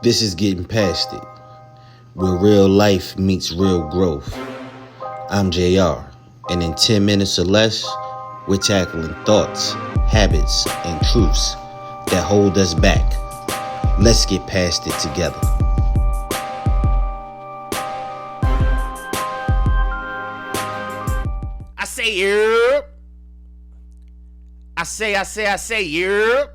This is Getting Past It, where real life meets real growth. I'm JR, and in 10 minutes or less, we're tackling thoughts, habits, and truths that hold us back. Let's get past it together. I say, yep. I say, yep.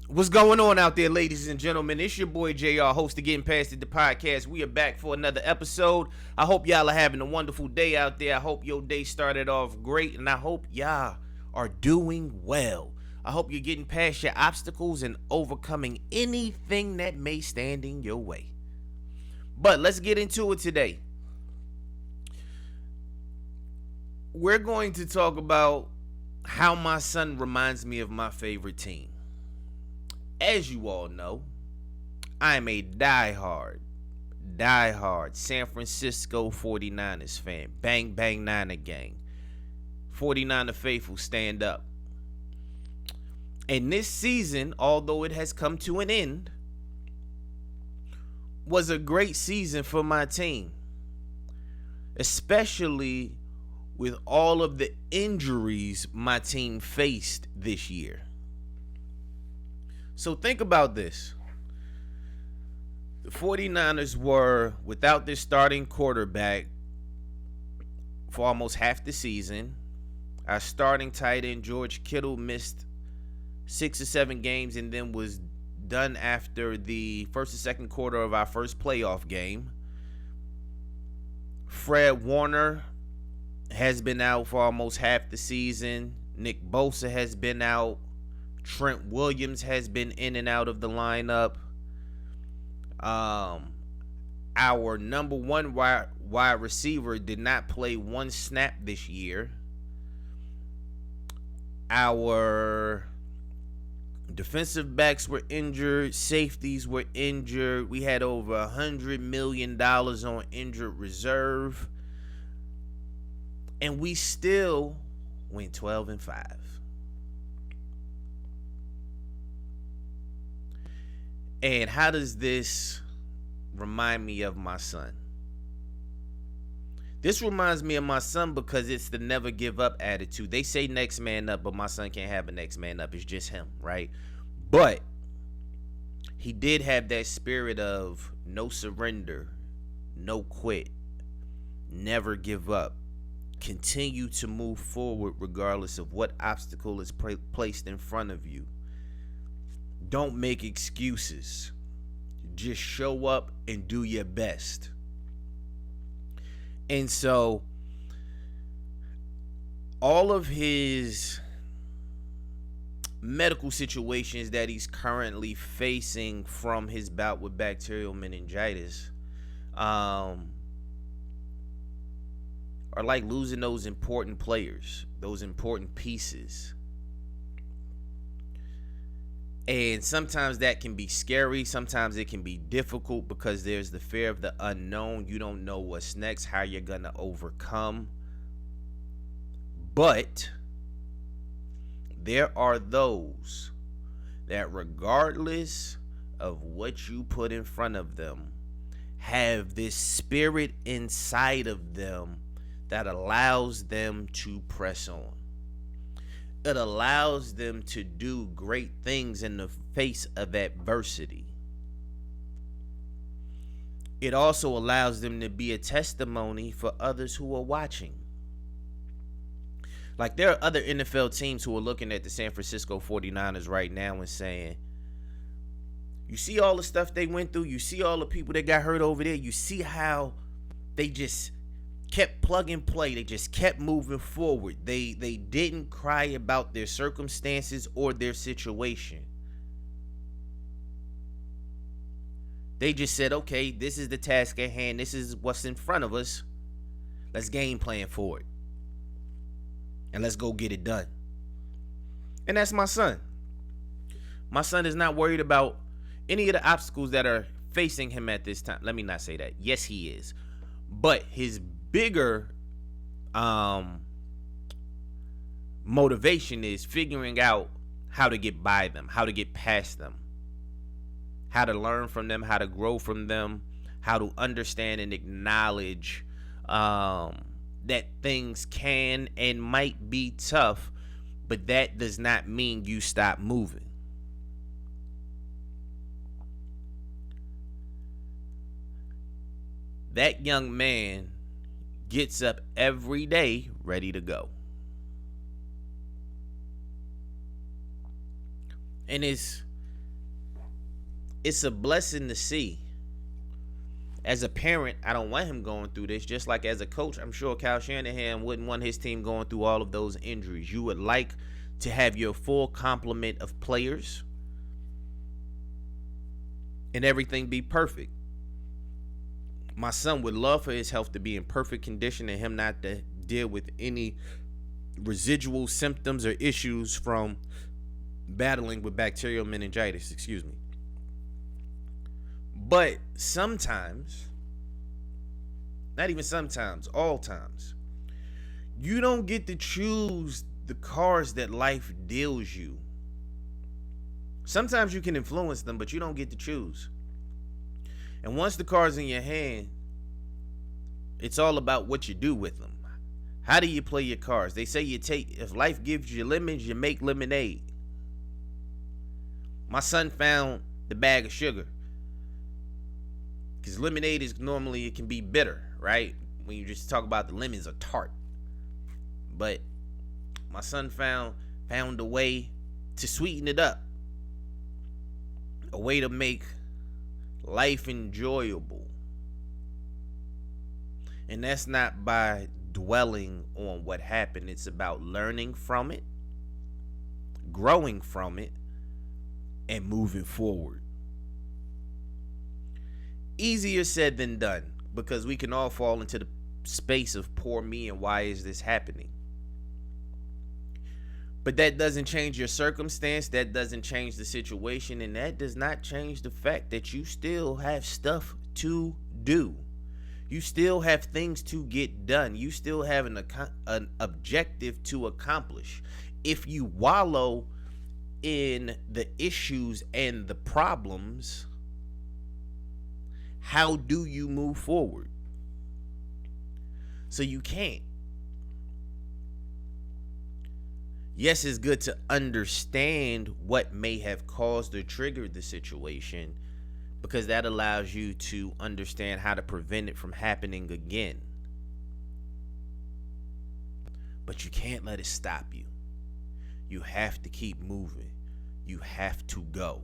What's going on out there, ladies and gentlemen? It's your boy JR, host of Getting Past It, the podcast. We are back for another episode. I hope y'all are having a wonderful day out there. I hope your day started off great, and I hope y'all are doing well. I hope you're getting past your obstacles and overcoming anything that may stand in your way. But let's get into it today. We're going to talk about how my son reminds me of my favorite team. As you all know, I am a diehard San Francisco 49ers fan. Bang, bang, Niner gang. 49er faithful, stand up. And this season, although it has come to an end, was a great season for my team. Especially with all of the injuries my team faced this year. So think about this. The 49ers were without their starting quarterback for almost half the season. Our starting tight end, George Kittle, missed 6 or 7 games and then was done after the first and second quarter of our first playoff game. Fred Warner has been out for almost half the season. Nick Bosa has been out. Trent Williams has been in and out of the lineup. Our number one wide receiver did not play one snap this year. Our defensive backs were injured. Safeties were injured. We had over $100 million on injured reserve. And we still went 12-5. And how does this remind me of my son? This reminds me of my son because it's the never give up attitude. They say next man up, but my son can't have a next man up. It's just him, right? But he did have that spirit of no surrender, no quit, never give up. Continue to move forward regardless of what obstacle is placed in front of you. Don't make excuses. Just show up and do your best. And so, all of his medical situations that he's currently facing from his bout with bacterial meningitis are like losing those important players, those important pieces. And sometimes that can be scary. Sometimes it can be difficult because there's the fear of the unknown. You don't know what's next, how you're going to overcome. But there are those that, regardless of what you put in front of them, have this spirit inside of them that allows them to press on. It allows them to do great things in the face of adversity. It also allows them to be a testimony for others who are watching. Like, there are other NFL teams who are looking at the San Francisco 49ers right now and saying, you see all the stuff they went through? You see all the people that got hurt over there? You see how they just kept plug and play. They just kept moving forward. They didn't cry about their circumstances or their situation. They just said, okay, this is the task at hand. This is what's in front of us. Let's game plan for it. And let's go get it done. And that's my son. My son is not worried about any of the obstacles that are facing him at this time. Let me not say that. Yes, he is. But his bigger motivation is figuring out how to get by them, how to get past them, how to learn from them, how to grow from them, how to understand and acknowledge that things can and might be tough, but that does not mean you stop moving. That young man gets up every day ready to go. And it's a blessing to see. As a parent, I don't want him going through this. Just like as a coach, I'm sure Kyle Shanahan wouldn't want his team going through all of those injuries. You would like to have your full complement of players and everything be perfect. My son would love for his health to be in perfect condition and him not to deal with any residual symptoms or issues from battling with bacterial meningitis, excuse me. But sometimes, not even sometimes, all times, you don't get to choose the cards that life deals you. Sometimes you can influence them, but you don't get to choose. And once the card's in your hand, it's all about what you do with them. How do you play your cards? They say if life gives you lemons, you make lemonade. My son found the bag of sugar. Because lemonade is normally, it can be bitter, right? When you just talk about the lemons are tart. But my son found a way to sweeten it up. A way to make life enjoyable. And that's not by dwelling on what happened. It's about learning from it, growing from it, and moving forward. Easier said than done, because we can all fall into the space of poor me and why is this happening. But that doesn't change your circumstance, that doesn't change the situation, and that does not change the fact that you still have stuff to do. You still have things to get done. You still have an objective to accomplish. If you wallow in the issues and the problems, how do you move forward? So you can't. Yes, it's good to understand what may have caused or triggered the situation, because that allows you to understand how to prevent it from happening again. But you can't let it stop you. You have to keep moving. You have to go.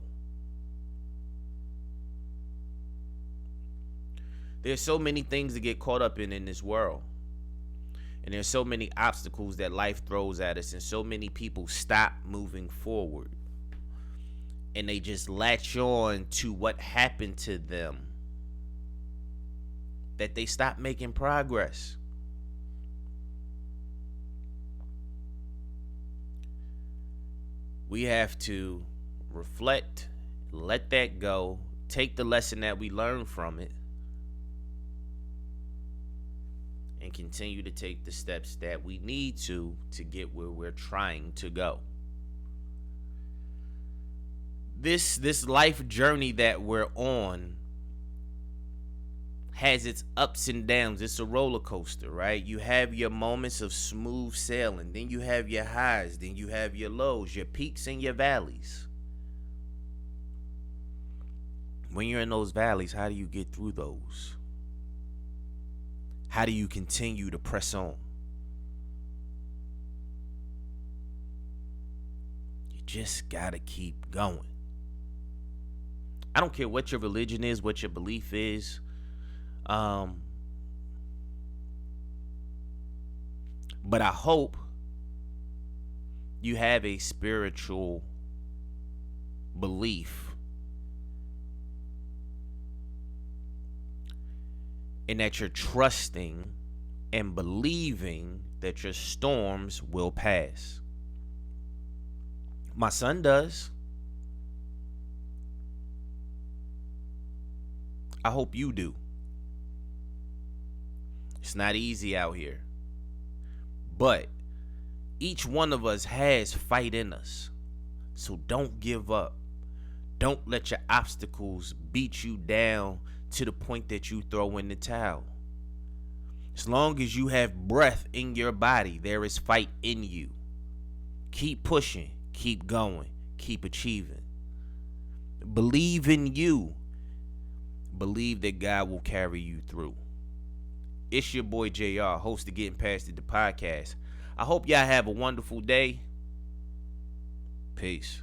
There's so many things to get caught up in this world. And there's so many obstacles that life throws at us, and so many people stop moving forward. And they just latch on to what happened to them, that they stop making progress. We have to reflect, let that go, take the lesson that we learned from it, and continue to take the steps that we need to get where we're trying to go. This life journey that we're on has its ups and downs. It's a roller coaster, right? You have your moments of smooth sailing, then you have your highs, then you have your lows, your peaks and your valleys. When you're in those valleys, how do you get through those? How do you continue to press on? You just gotta keep going. I don't care what your religion is, what your belief is. But I hope you have a spiritual belief and that you're trusting and believing that your storms will pass. My son does. I hope you do. It's not easy out here. But each one of us has fight in us. So don't give up. Don't let your obstacles beat you down to the point that you throw in the towel. As long as you have breath in your body, there is fight in you. Keep pushing, keep going, keep achieving. Believe in you. Believe that God will carry you through. It's your boy JR, host of Getting Past It, the podcast. I hope y'all have a wonderful day. Peace.